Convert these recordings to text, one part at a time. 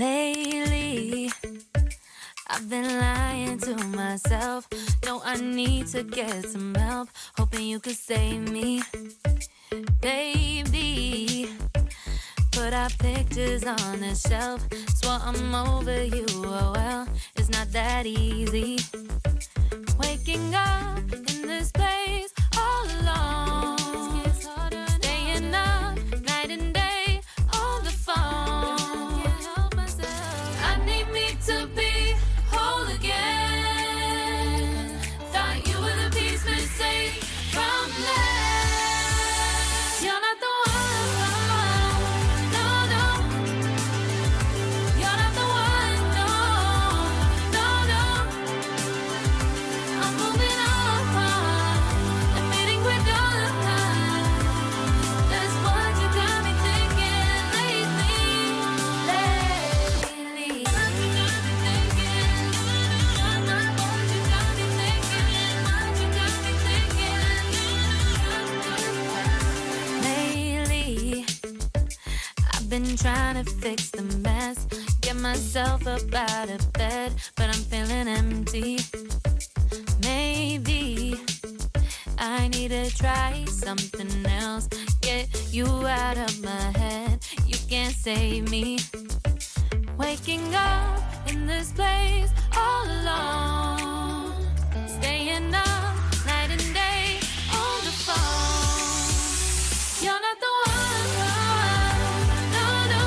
Lately, I've been lying to myself. No, I need to get some help. Hoping you could save me, baby. Put our pictures on the shelf. Swore I'm over you, oh well, it's not that easy. Waking up in this place all alone. Staying up night and day on the phone. I need me to be whole again. Thought you were the piece missing from last. You're not the one, no, no. You're not the one, no, no, no. I'm moving on, admitting we're done. That's what you got me thinking lately. What you got me thinking? What you got me thinking? What you got me thinking? Lately, I've been trying to fix the mess, get myself up out of bed, but I'm feeling empty. Maybe I need to try something else. Get you out of my head, you can't save me. Waking up in this place all alone. Staying up night and day on the phone. You're not the one, no, no.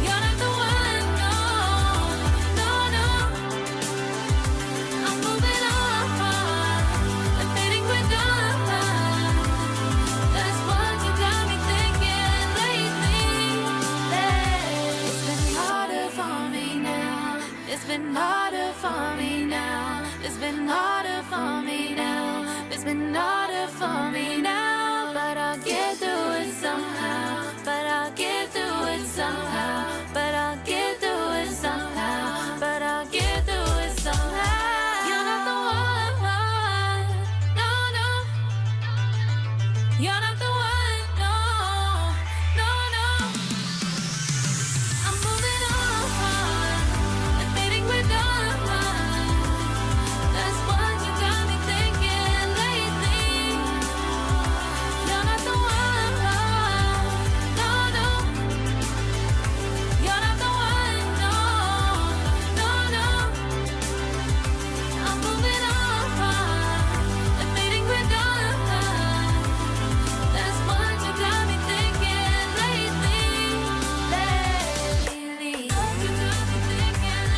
You're not the one, no, no, no. I'm moving on, admitting we're done. That's what you got me thinking lately. It's been harder for me now. It's been harder for me now. It's been harder for me now. It's been harder for me now. But I'll get through it somehow. But I'll get through it somehow. But I'll get through it somehow. But I'll get through it somehow. You're not the one, no, no. You're not the one, no, no, no. I'm moving on, admitting we're done. That's what you got me thinking lately. You're not the one, no, no. You're not the one, no, no, no. I'm moving on, admitting we're done. That's what you got me thinking lately. What you got me thinking?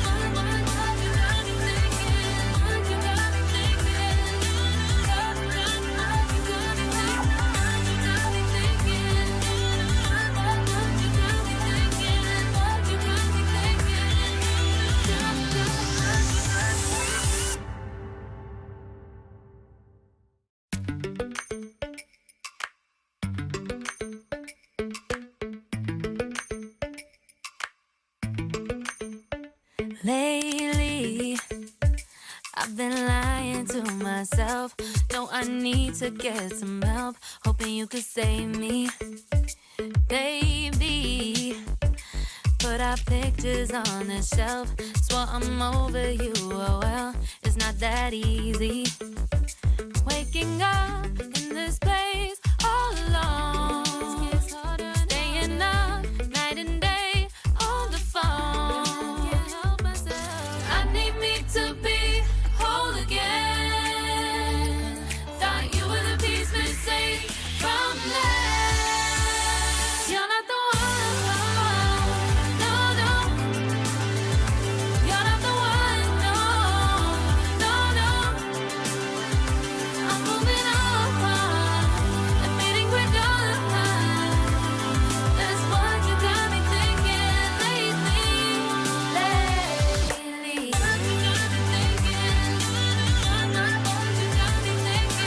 What you got me thinking? What you got me thinking? What you got me thinking? What you got me thinking? What you got me thinking? Lately, I've been lying to myself. No, I need to get some help. Hoping you could save me, baby. Put our pictures on the shelf. Swore I'm over you, oh well, it's not that easy. Waking up in this place all alone. Staying up night and day on the phone. I need me to be whole again. Thought you were the piece missing from last. You're not the one, no, no. You're not the one, no, no, no. I'm moving on, admitting we're done. That's what you got me thinking lately. What you got me thinking? What you got me thinking?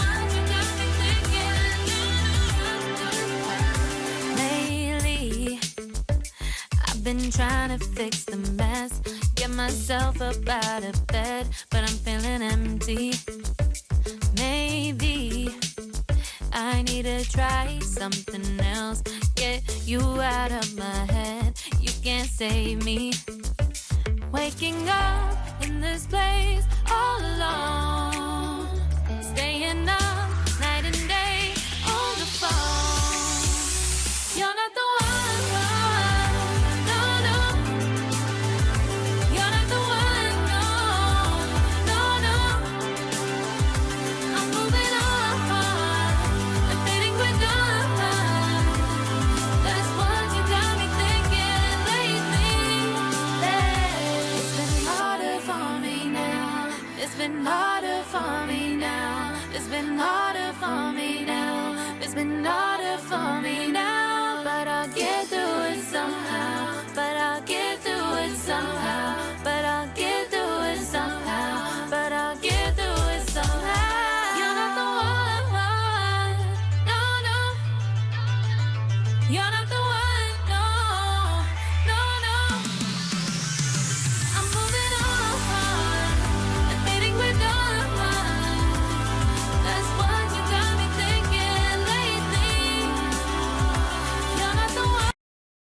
What you got me thinking? Lately, I've been trying to fix the mess, get myself up out of bed, but I'm feeling empty. Maybe I need to try something else. Get You out of my head, you can't save me. Waking up in this place all alone, staying up night and day on the phone. You're not the one, no, no. You're not the one, no, no, no. I'm moving on and fading quicker. That's what you got me thinking lately. It's been harder for me now. It's been harder for me now. It's been harder for me now. It's been harder for me now. But I'll get through it somehow.